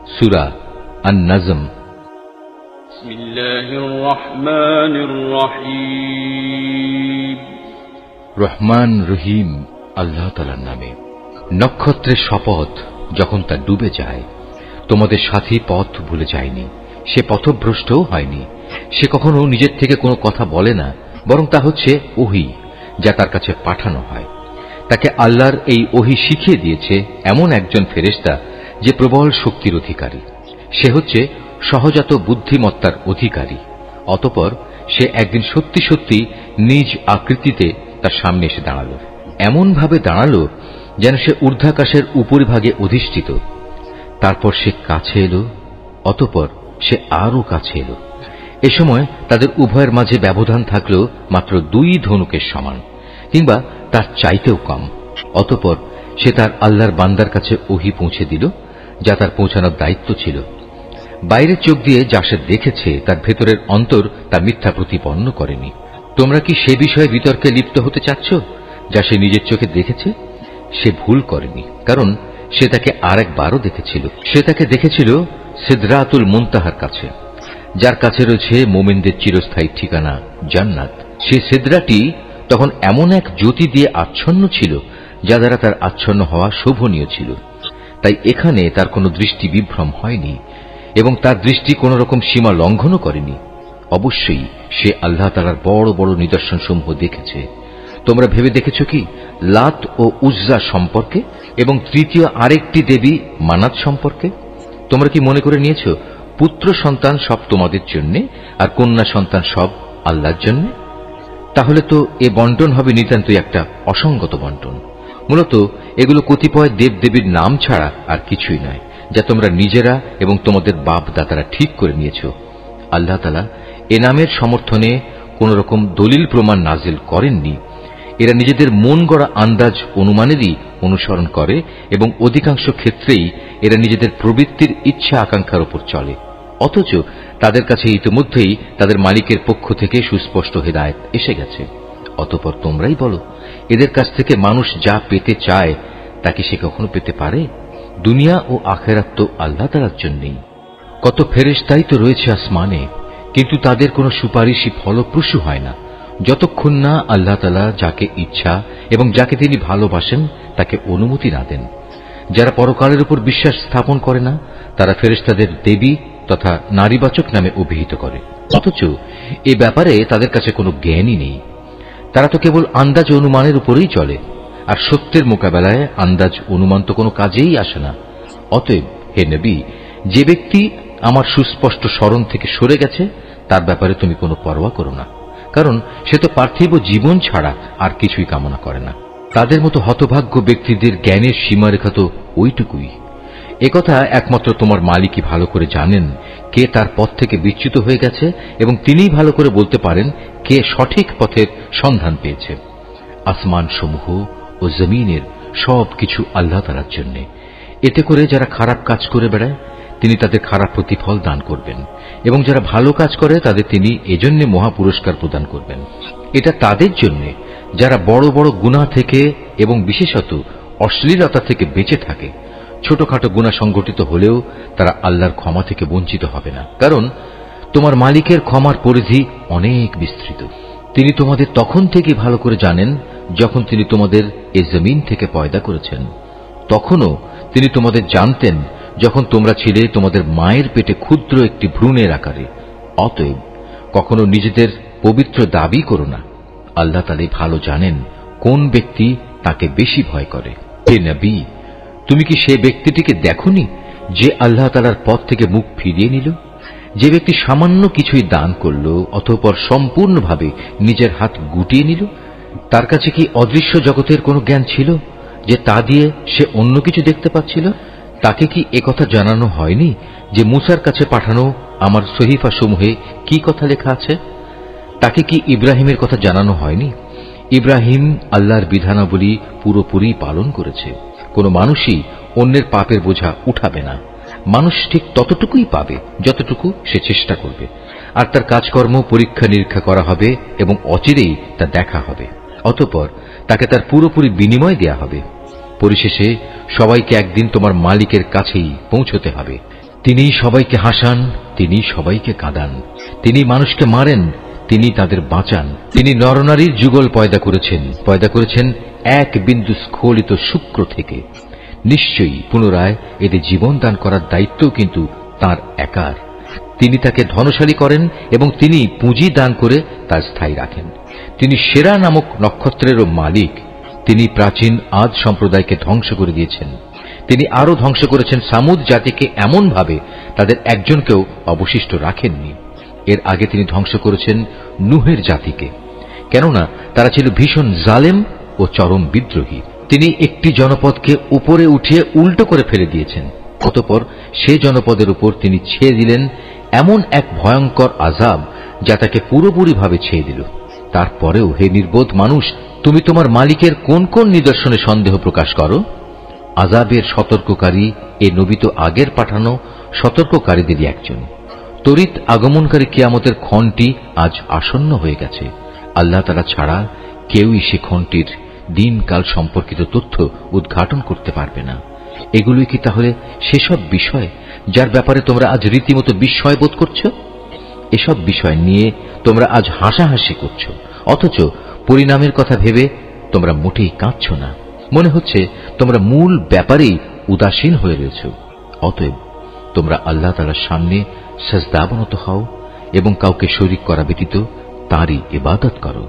সূরা আন-নাজম। বিসমিল্লাহির রহমানির রহিম। রহমান রহিম আল্লাহ তাআলার নামে। নক্ষত্রের শপথ, যখন তা ডুবে যায়। তোমাদের সাথী পথ ভুলে যায়নি, সে পথভ্রষ্টও হয়নি। সে কখনো নিজের থেকে কোনো কথা বলে না, বরং তা হচ্ছে ওহী, যা তার কাছে পাঠানো হয়। তাকে আল্লাহর এই ওহী শিখিয়ে দিয়েছে এমন একজন ফেরেশতা যে প্রবল শক্তির অধিকারী। সে হচ্ছে সহজাত বুদ্ধিমত্তার অধিকারী। অতঃপর সে একদিন সত্যি সত্যি নিজ আকৃতিতে তার সামনে এসে দাঁড়াল। এমন ভাবে দাঁড়াল যেন সে ঊর্ধ্বাকাশের উপরিভাগে অধিষ্ঠিত। তারপর সে কাছে এলো, অতঃপর সে আরো কাছে এলো। এ সময় তাদের উভয়ের মাঝে ব্যবধান থাকল মাত্র 2 ধনুকের সমান, কিংবা তার চাইতেও কম। অতঃপর সে তার আল্লাহর বান্দার কাছে ওহী পৌঁছে দিল, যা তার পৌঁছানোর দায়িত্ব ছিল। বাইরের চোখ দিয়ে যা সে দেখেছে, তার ভেতরের অন্তর তা মিথ্যা প্রতিপন্ন করেনি। তোমরা কি সে বিষয়ে বিতর্কে লিপ্ত হতে চাচ্ছ যা সে নিজের চোখে দেখেছে? সে ভুল করেনি, কারণ সে তাকে আরেকবারও দেখেছিল। সে তাকে দেখেছিল সিদরাতুল মুনতাহার কাছে, যার কাছে রয়েছে মুমিনদের চিরস্থায়ী ঠিকানা জান্নাত। সে সিদরাটি তখন এমন এক জ্যোতি দিয়ে আচ্ছন্ন ছিল, যা দ্বারা তার আচ্ছন্ন হওয়া শোভনীয় ছিল। তাই এখানে তার কোনো দৃষ্টি বিভ্রম হয়নি, এবং তার দৃষ্টি কোন রকম সীমা লঙ্ঘনও করেনি। অবশ্যই সে আল্লাহ তাআলার বড় বড় নিদর্শনসমূহ দেখেছে। তোমরা ভেবে দেখেছ কি লাত ও উজ্জা সম্পর্কে, এবং তৃতীয় আরেকটি দেবী মানাত সম্পর্কে? তোমরা কি মনে করে নিয়েছ পুত্র সন্তান সব তোমাদের জন্য, আর কন্যা সন্তান সব আল্লাহর জন্য? তাহলে তো এ বন্টন হবে নিতান্তই একটা অসঙ্গত বন্টন। মূলত এগুলো কতিপয় দেবদেবীর নাম ছাড়া আর কিছুই নয়, যা তোমরা নিজেরা এবং তোমাদের বাপ দাদারা ঠিক করে নিয়েছ। আল্লাহ তাআলা এ নামের সমর্থনে কোন রকম দলিল প্রমাণ নাজিল করেননি। এরা নিজেদের মন গড়া আন্দাজ অনুমানেরই অনুসরণ করে, এবং অধিকাংশ ক্ষেত্রেই এরা নিজেদের প্রবৃত্তির ইচ্ছা আকাঙ্ক্ষার উপর চলে। অথচ তাদের কাছে ইতিমধ্যেই তাদের মালিকের পক্ষ থেকে সুস্পষ্ট হেদায়েত এসে গেছে। অতঃপর তোমরাই বলো, এদের কাছ থেকে মানুষ যা পেতে চায় তা কি সে কখনো পেতে পারে? দুনিয়া ও আখিরাত তো আল্লাহ তাআলার জন্যই। কত ফেরেশতাই তো রয়েছে আসমানে, কিন্তু তাদের কোনো সুপারিশই ফলপ্রসূ হয় না, যতক্ষণ না আল্লাহ তাআলা যাকে ইচ্ছা এবং যাকে তিনি ভালোবাসেন তাকে অনুমতি না দেন। যারা পরকালের উপর বিশ্বাস স্থাপন করে না, তারা ফেরেশতাদের দেবী তথা নারীবাচক নামে অভিহিত করে, অথচ এ ব্যাপারে তাদের কাছে কোনো জ্ঞানই নেই। তারা তো কেবল আন্দাজ অনুমানের উপরেই চলে, আর সত্যের মোকাবেলায় আন্দাজ অনুমান তো কোনো কাজেই আসে না। অতএব হে নবী, যে ব্যক্তি আমার সুস্পষ্ট স্মরণ থেকে সরে গেছে তার ব্যাপারে তুমি কোনো পরোয়া করো না, কারণ সে তো পার্থিব জীবন ছাড়া আর কিছুই কামনা করে না। তাদের মতো হতভাগ্য ব্যক্তিদের জ্ঞানের সীমারেখা তো ওইটুকুই। একথা একমাত্র তোমার মালিকই ভালো করে জানেন কে তার পথ থেকে বিচ্যুত হয়ে গেছে, এবং তিনিই ভালো করে বলতে পারেন কে সঠিক পথের সন্ধান পেয়েছে। আসমান সমূহ ও জমিনের সব কিছু আল্লাহ তাআলার জন্য। এতে করে যারা খারাপ কাজ করে বেড়ায় তিনি তাদের খারাপ প্রতিফল দান করবেন, এবং যারা ভালো কাজ করে তাদের তিনি এজন্য মহা পুরস্কার প্রদান করবেন। এটা তাদের জন্য যারা বড় বড় গুনাহ থেকে এবং বিশেষত অশ্লীলতা থেকে বেঁচে থাকে। ছোটখাটো গুনাহ সংঘটিত হলেও তারা আল্লাহর ক্ষমা থেকে বঞ্চিত হবে না, কারণ তোমার মালিকের ক্ষমার পরিধি অনেক বিস্তৃত। তিনি তোমাদের তখন থেকে ভালো করে জানেন যখন তিনি তোমাদের এ জমিন থেকে পয়দা করেছেন। তখনও তিনি তোমাদের জানতেন যখন তোমরা ছিলে তোমাদের মায়ের পেটে ক্ষুদ্র একটি ভ্রূণের আকারে। অতএব কখনো নিজেদের পবিত্র দাবি করো না। আল্লাহ তাআলা ভালো জানেন কোন ব্যক্তি তাকে বেশি ভয় করে। হে নবী, তুমি কি সে ব্যক্তিটিকে দেখোনি যে আল্লাহ তাআলার পথ থেকে মুখ ফিরিয়ে নিল? যে ব্যক্তি সামান্য কিছুই দান করল, অতঃপর সম্পূর্ণভাবে নিজের হাত গুটিয়ে নিল, তার কাছে কি অদৃশ্য জগতের কোনো জ্ঞান ছিল যে তা দিয়ে সে অন্য কিছু দেখতে পাচ্ছিল? তাকে কি একথা জানানো হয়নি যে মূসার কাছে পাঠানো আমার সহিফা সমূহে কি কথা লেখা আছে? তাকে কি ইব্রাহিমের কথা জানানো হয়নি? ইব্রাহিম আল্লাহর বিধানাবলী পুরোপুরি পালন করেছে। কোনো মানুষই অন্যের পাপের বোঝা উঠাবে না। মানুষ ঠিক ততটুকুই পাবে যতটুকু সে চেষ্টা করবে, আর তার কাজকর্ম পরীক্ষা নিরীক্ষা করা হবে এবং অচিরেই তা দেখা হবে। অতঃপর তাকে তার পুরোপুরি বিনিময় দেয়া হবে। পরিশেষে সবাইকে একদিন তোমার মালিকের কাছেই পৌঁছতে হবে। তিনিই সবাইকে হাসান, তিনি সবাইকে কাঁদান, তিনি মানুষকে মারেন, তিনি তাদের বাঁচান। তিনি নরনারীর যুগল পয়দা করেছেন এক বিন্দু স্খলিত শুক্র থেকে। নিশ্চয়ই পুনরায় এদের জীবন দান করার দায়িত্ব কিন্তু তাঁর একার। তিনি তাকে ধনশালী করেন এবং তিনি পুঁজি দান করে তা স্থায়ী রাখেন। তিনি সেরা নামক নক্ষত্রেরও মালিক। তিনি প্রাচীন আদ সম্প্রদায়কে ধ্বংস করে দিয়েছেন। তিনি আরো ধ্বংস করেছেন সামুদ জাতিকে এমনভাবে তাদের একজনকেও অবশিষ্ট রাখেননি। এর আগে তিনি ধ্বংস করেছেন নূহের জাতিকে, কেননা তারা ছিল ভীষণ জালেম ও চরম বিদ্রোহী। তিনি একটি জনপদকে উপরে উঠিয়ে উল্টো করে ফেলে দিয়েছেন। অতঃপর সে জনপদের উপর তিনি ছেয়ে দিলেন এমন এক ভয়ঙ্কর আযাব যা তাকে পুরোপুরিভাবে ছেয়ে দিল। তারপরেও হে নির্বোধ মানুষ, তুমি তোমার মালিকের কোন কোন নিদর্শনে সন্দেহ প্রকাশ করো? আযাবের সতর্ককারী এ নবী তো আগের পাঠানো সতর্ককারীদেরই একজন। তড়িৎ আগমনকারী কিয়ামতের ক্ষণটি আজ আসন্ন হয়ে গেছে। আল্লাহ তাআলা ছাড়া কেউই সে ক্ষণটির দিনকাল সম্পর্কিত তথ্য উদ্ঘাটন করতে পারবে না। এগুলোই কি তাহলে সেসব বিষয় যার ব্যাপারে তোমরা আজ রীতিমতো বিস্ময় বোধ করছো? এসব বিষয় নিয়ে তোমরা আজ হাসাহাসি করছো, অথচ পরিণামের কথা ভেবে তোমরা মোটেই কাঁদছ না। মনে হচ্ছে তোমরা মূল ব্যাপারেই উদাসীন হয়ে রয়েছ। অতএব তোমরা আল্লাহ তাআলার সামনে সিজদাবনত হও এবং কাউকে শরীক করা ব্যতীত তাঁরই ইবাদত করো।